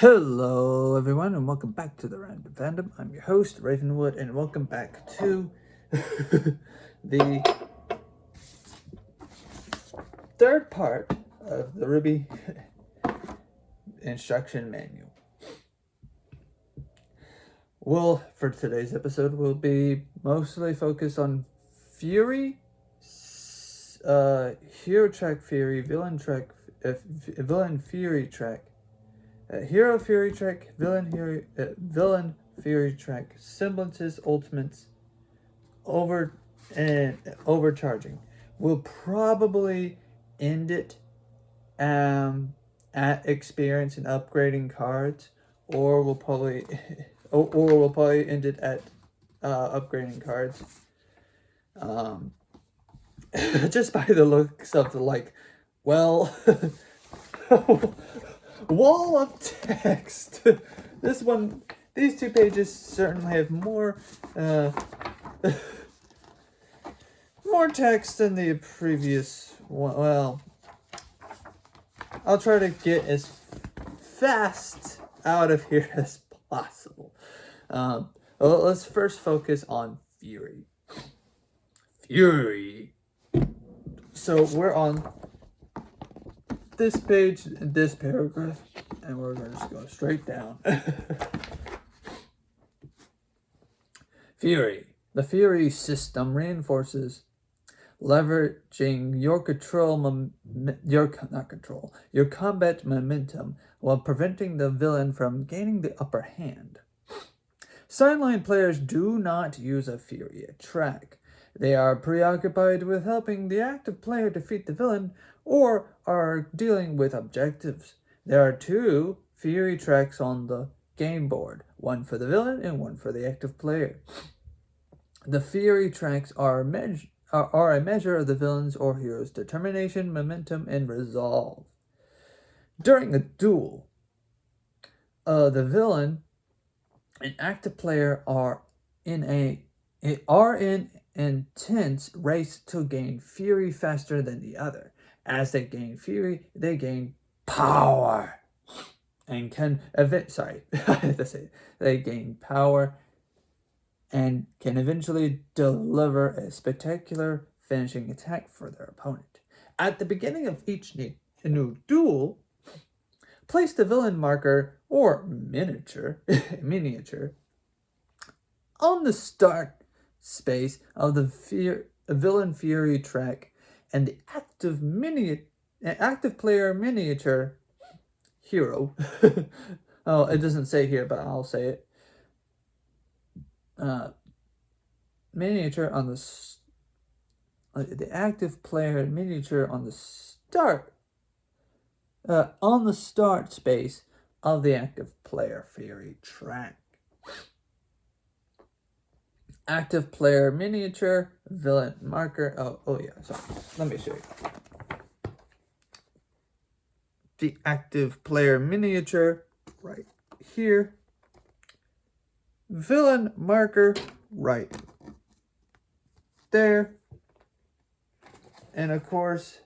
Hello, everyone, and welcome back to the Random Fandom. I'm your host, Ravenwood, and welcome back to the third part of the RWBY instruction manual. Well, for today's episode, we'll be mostly focused on Fury, Hero Track Fury, Villain Fury Track, Hero Fury Track, Villain Fury Track, Semblances, Ultimates, overcharging. We'll probably end it at experience and upgrading cards, or we'll probably end it at upgrading cards. Just by the looks of the wall of text. These two pages certainly have more more text than the previous one. Well, I'll try to get as fast out of here as possible. Well, let's first focus on Fury. So we're on this page, this paragraph, and we're going to just go straight down. Fury. The Fury system reinforces leveraging your combat momentum while preventing the villain from gaining the upper hand. Sideline players do not use a Fury track. They are preoccupied with helping the active player defeat the villain or are dealing with objectives. There are two Fury tracks on the game board, one for the villain and one for the active player. The Fury tracks are a measure of the villain's or hero's determination, momentum, and resolve. During a duel, the villain and active player are in intense race to gain Fury faster than the other. As they gain Fury, they gain power and they gain power and can eventually deliver a spectacular finishing attack for their opponent. At the beginning of each new duel, place the villain marker or miniature on the start space of the villain Fury track, and the active player miniature hero. Oh, it doesn't say here, but I'll say it. Miniature on the active player miniature on the start space of the active player Fury track. Active player miniature, villain marker. Oh yeah, sorry. Let me show you. The active player miniature right here. Villain marker right there. And of course,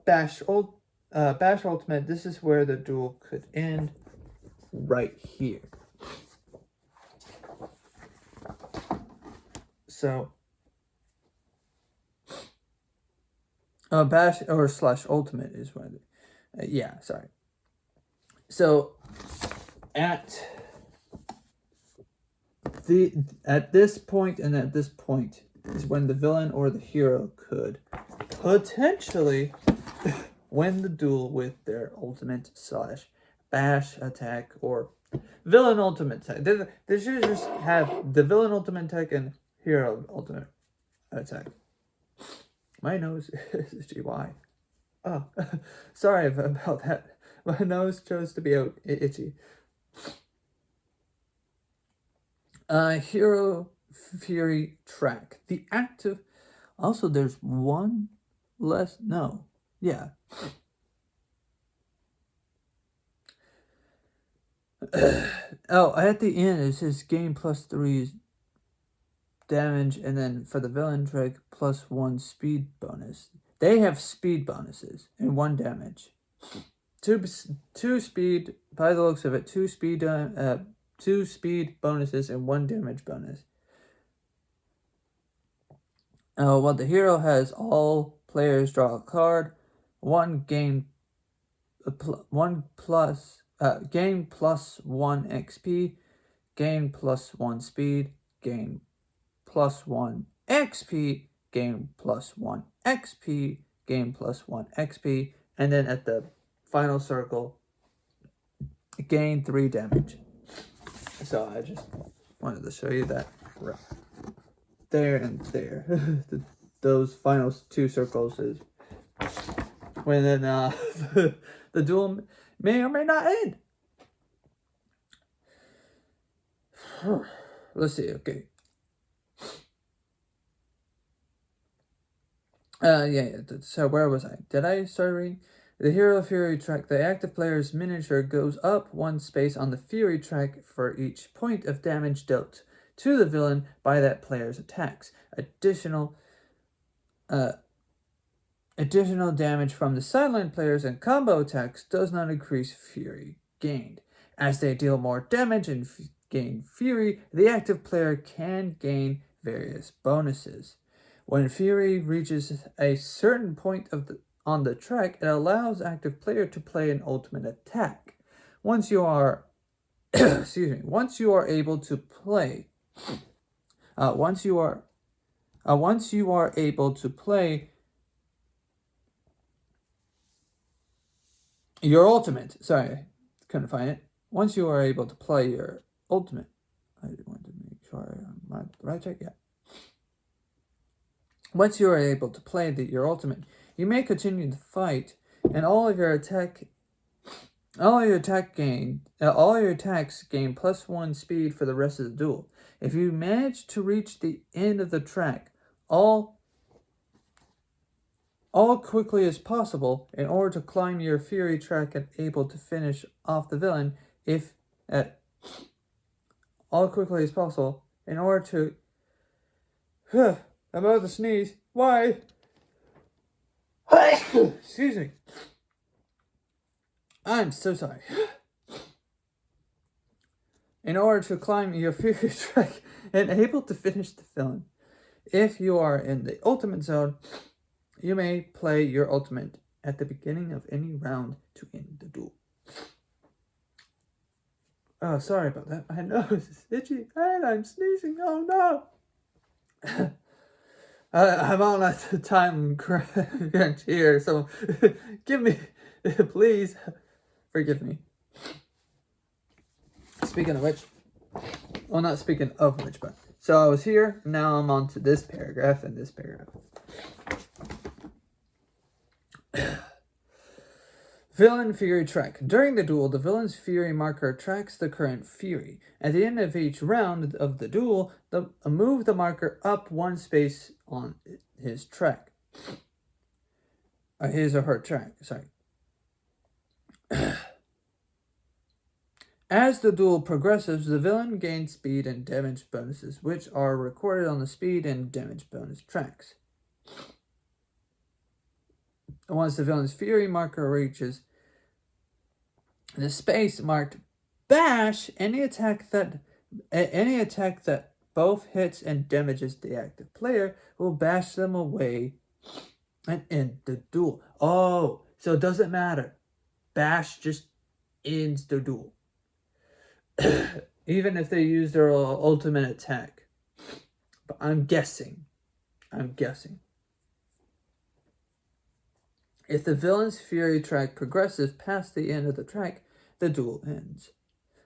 Bash Ultimate, this is where the duel could end, right here. So, Bash or / Ultimate is one of the, yeah, sorry. So, at this point and at this point is when the villain or the hero could potentially win the duel with their ultimate / bash attack or villain ultimate attack. They should just have the villain ultimate attack and hero ultimate attack. My nose is GY. Oh, sorry about that. My nose chose to be out itchy. Hero Fury track. The active. Also, there's one less. No. Yeah. Oh, at the end it says gain +3 damage, and then for the villain track +1 speed bonus. They have speed bonuses and 1 damage. two speed, by the looks of it, two speed bonuses and one damage bonus. While the hero has all players draw a card, gain plus 1 XP, gain plus 1 speed, gain plus 1 XP, gain plus 1 XP, gain plus 1 XP, and then at the final circle, gain 3 damage. So I just wanted to show you that right there and there. Those final 2 circles is when then the duel may or may not end. Let's see, okay. So where was I? Did I start reading? The Hero Fury track. The active player's miniature goes up 1 space on the Fury track for each point of damage dealt to the villain by that player's attacks. Additional damage from the sideline players and combo attacks does not increase Fury gained. As they deal more damage and gain Fury, the active player can gain various bonuses. When Fury reaches a certain point on the track, it allows active player to play an ultimate attack. Once you are able to play your ultimate. Sorry, I couldn't find it. Once you are able to play your ultimate, I want to make sure I'm on the right track. Yeah. Once you are able to play your ultimate, you may continue the fight, and all your attacks gain plus 1 speed for the rest of the duel. If you manage to reach the end of the track, all quickly as possible in order to climb your Fury track and able to finish off the villain, all quickly as possible in order to. I'm about to sneeze. Why? Excuse me. I'm so sorry. In order to climb your Fury track and able to finish the villain. If you are in the ultimate zone, you may play your ultimate at the beginning of any round to end the duel. Oh, sorry about that. My nose is itchy and I'm sneezing. Oh no. I'm on a time crunch here, so please forgive me. Speaking of which, well, not speaking of which, but so I was here, now I'm on to this paragraph and this paragraph. Villain Fury track. During the duel, the villain's Fury marker tracks the current Fury. At the end of each round of the duel, move the marker up 1 space on his track. His or her track, sorry. As the duel progresses, the villain gains speed and damage bonuses, which are recorded on the speed and damage bonus tracks. Once the villain's Fury marker reaches the space marked bash, any attack that both hits and damages the active player will bash them away and end the duel. Oh, so it doesn't matter. Bash just ends the duel. Even if they use their ultimate attack. But I'm guessing. If the villain's Fury track progresses past the end of the track, the duel ends.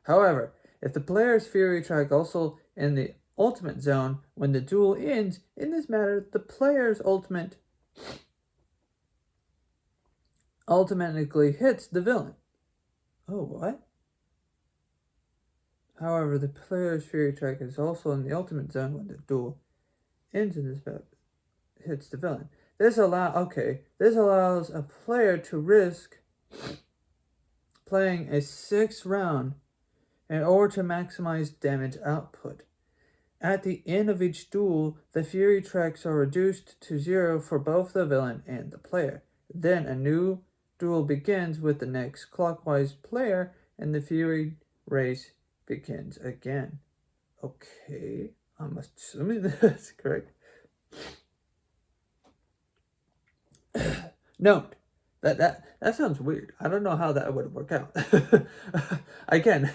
However, if the player's Fury track also in the ultimate zone when the duel ends, in this matter, the player's ultimate ultimately hits the villain. Oh, what? However, the player's Fury track is also in the ultimate zone when the duel ends in this matter, hits the villain. This allows a player to risk playing a 6th round in order to maximize damage output. At the end of each duel, the Fury tracks are reduced to 0 for both the villain and the player. Then a new duel begins with the next clockwise player, and the Fury race begins again. Okay, I'm assuming that's correct. Note that sounds weird. I don't know how that would work out. Again,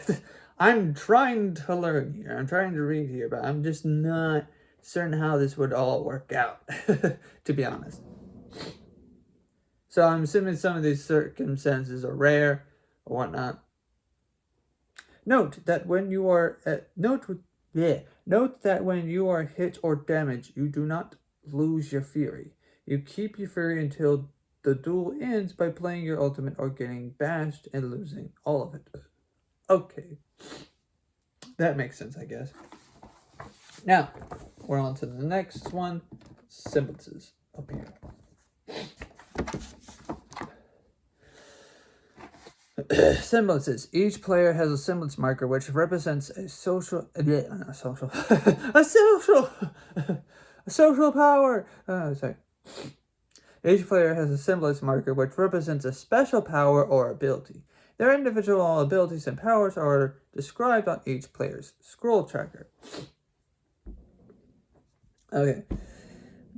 I'm trying to learn here. I'm trying to read here, but I'm just not certain how this would all work out, to be honest. So I'm assuming some of these circumstances are rare or whatnot. Note that when you are note that when you are hit or damaged, you do not lose your fury. You keep your fury until the duel ends by playing your ultimate or getting bashed and losing all of it. Okay. That makes sense, I guess. Now, we're on to the next one. Semblances up here. Semblances. Each player has a semblance marker which represents a social power. Sorry. Each player has a semblance marker which represents a special power or ability. Their individual abilities and powers are described on each player's scroll tracker. Okay.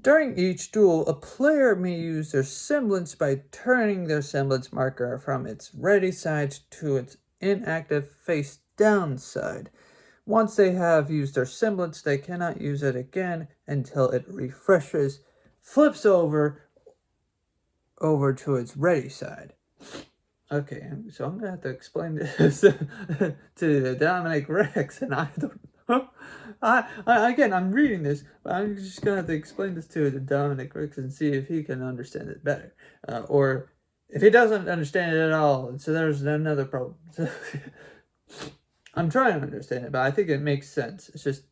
During each duel, a player may use their semblance by turning their semblance marker from its ready side to its inactive face down side. Once they have used their semblance, they cannot use it again until it refreshes, flips over to its ready side. Okay, so I'm gonna have to explain this to Dominic Rex, and I don't know. Again, I'm reading this, but I'm just gonna have to explain this to Dominic Rex and see if he can understand it better, or if he doesn't understand it at all. So there's another problem. So I'm trying to understand it, but I think it makes sense. It's just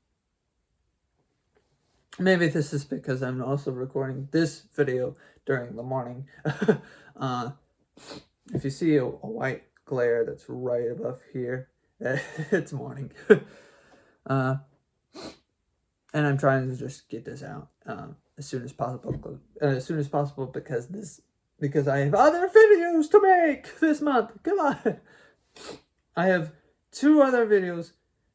maybe this is because I'm also recording this video during the morning. If you see a white glare that's right above here, it's morning. And I'm trying to just get this out as soon as possible. Because I have other videos to make this month. Come on. I have 2 other videos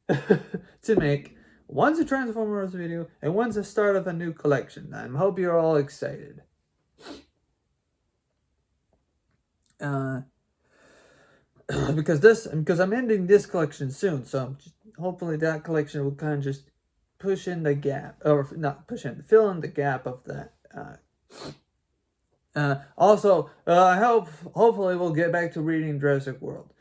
to make. One's a Transformers video, and one's the start of a new collection. I hope you're all excited. Because I'm ending this collection soon, so hopefully that collection will kind of just push in the gap, or not push in, fill in the gap of that. Also, I hopefully we'll get back to reading Jurassic World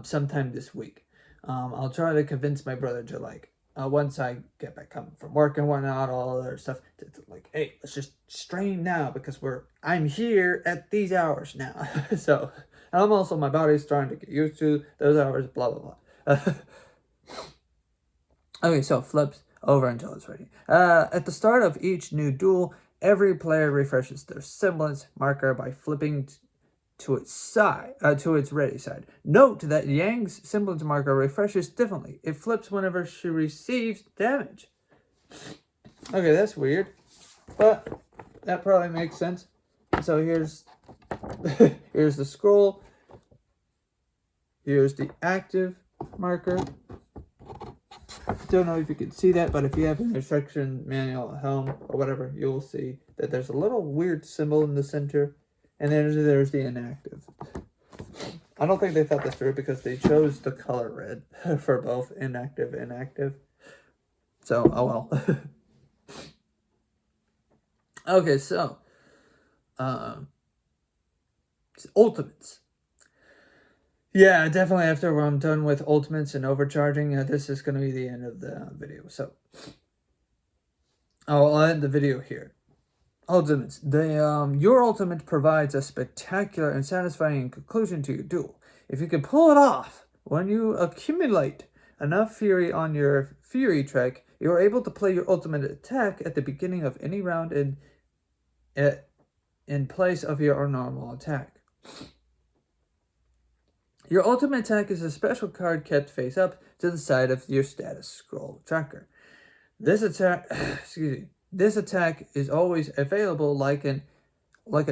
sometime this week. I'll try to convince my brother to once I get back home from work and whatnot, all other stuff, to hey, let's just stream now because I'm here at these hours now. So, and my body's trying to get used to those hours, blah, blah, blah. Okay, so flips over until it's ready. At the start of each new duel, every player refreshes their semblance marker by flipping to its ready side. Note that Yang's semblance marker refreshes differently. It flips whenever she receives damage. Okay, that's weird, but that probably makes sense. So here's the scroll. Here's the active marker. Don't know if you can see that, but if you have an instruction manual at home or whatever, you'll see that there's a little weird symbol in the center. And then there's the inactive. I don't think they thought this through because they chose the color red for both inactive and active. So, oh well. Okay, so ultimates. Yeah, definitely after I'm done with ultimates and overcharging, this is going to be the end of the video. So, I'll end the video here. Ultimates. Your ultimate provides a spectacular and satisfying conclusion to your duel. If you can pull it off, when you accumulate enough fury on your fury track, you are able to play your ultimate attack at the beginning of any round in place of your normal attack. Your ultimate attack is a special card kept face up to the side of your status scroll tracker. This attack is always available like an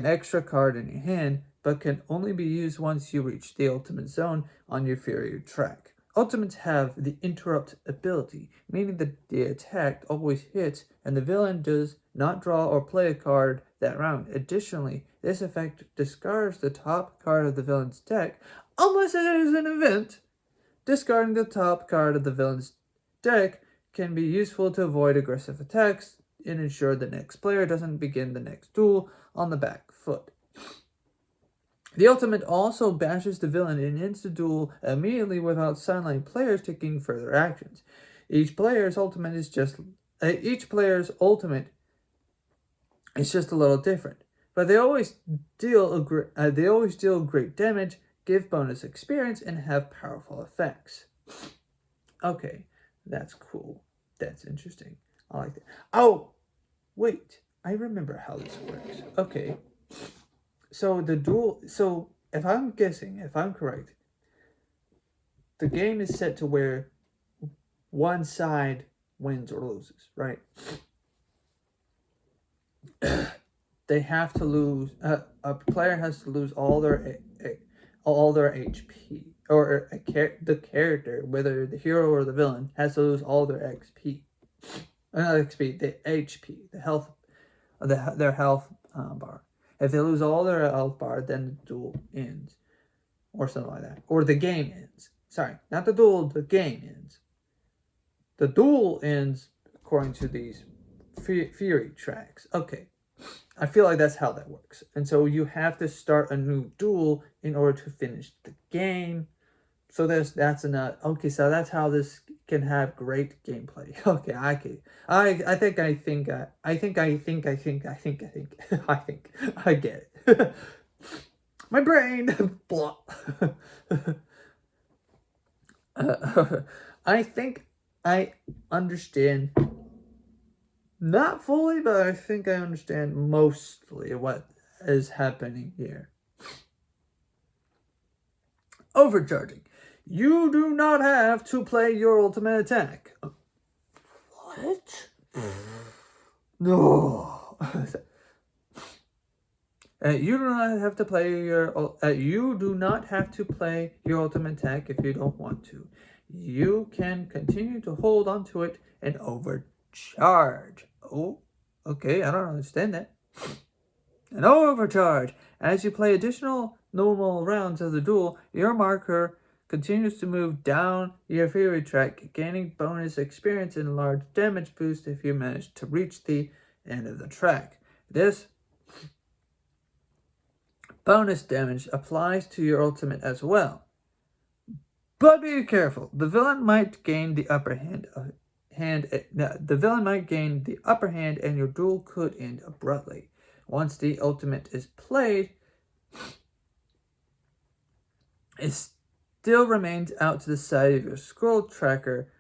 extra card in your hand, but can only be used once you reach the ultimate zone on your Fury track. Ultimates have the interrupt ability, meaning that the attack always hits and the villain does not draw or play a card that round. Additionally, this effect discards the top card of the villain's deck unless it is an event. Discarding the top card of the villain's deck can be useful to avoid aggressive attacks and ensure the next player doesn't begin the next duel on the back foot. The ultimate also bashes the villain and ends the duel immediately without sideline players taking further actions. Each player's ultimate is just a little different, but they always deal great damage, give bonus experience, and have powerful effects. Okay, that's cool. That's interesting. I like that. Oh, wait, I remember how this works. Okay. So if I'm correct, the game is set to where one side wins or loses, right? They have to lose. A player has to lose all their HP, or the character, whether the hero or the villain, has to lose all their XP. Not XP, the HP, the health, their health bar. If they lose all their health bar, then the duel ends. Or something like that. Or the game ends. Sorry, not the duel, the game ends. The duel ends according to these Fury tracks. Okay, I feel like that's how that works. And so you have to start a new duel in order to finish the game. So that's enough. Okay, so that's how this can have great gameplay. Okay, I get it. My brain. Blah. I think I understand. Not fully, but I think I understand mostly what is happening here. Overcharging. You do not have to play your ultimate attack. What? No. You do not have to play your ultimate attack if you don't want to. You can continue to hold on to it and overcharge. Oh, okay, I don't understand that. An overcharge. As you play additional normal rounds of the duel, your marker continues to move down your Fury track, gaining bonus experience and large damage boost if you manage to reach the end of the track. This bonus damage applies to your ultimate as well. But be careful. The villain might gain the upper hand and your duel could end abruptly. Once the ultimate is played, it still remains out to the side of your scroll tracker,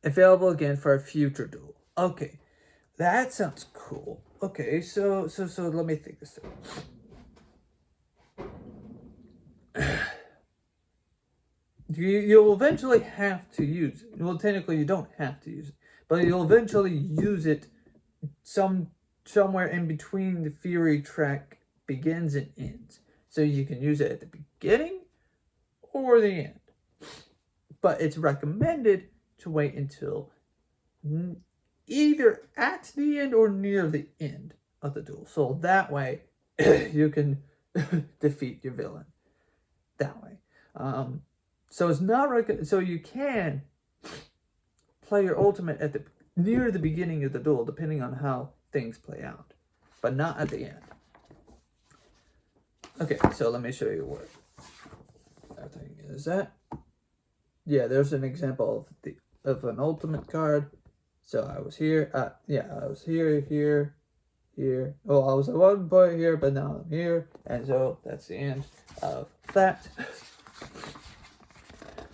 available again for a future duel. Okay, that sounds cool. Okay, so let me think this through. You'll eventually have to use it. Well, technically you don't have to use it, but you'll eventually use it somewhere in between the Fury track begins and ends. So you can use it at the beginning or the end. But it's recommended to wait until either at the end or near the end of the duel. So that way you can defeat your villain. That way. So it's not so you can play your ultimate at near the beginning of the duel, depending on how things play out, but not at the end. Okay, so let me show you what that thing is. Yeah, there's an example of an ultimate card. So I was here. I was here. Oh, I was at one point here, but now I'm here, and so that's the end of that.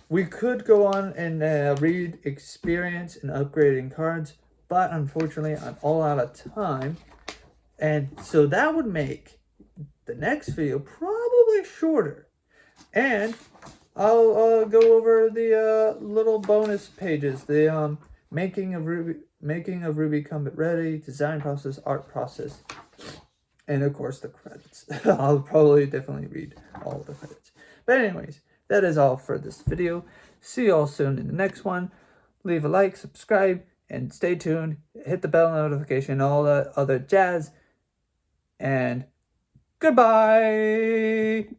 We could go on and read experience and upgrading cards, but unfortunately I'm all out of time. And so that would make the next video probably shorter. And I'll go over the little bonus pages, the making of RWBY Combat Ready, design process, art process, And of course the credits. I'll probably definitely read all the credits. But anyways, that is all for this video. See you all soon in the next one. Leave a like, subscribe, and stay tuned. Hit the bell notification, all that other jazz. And goodbye!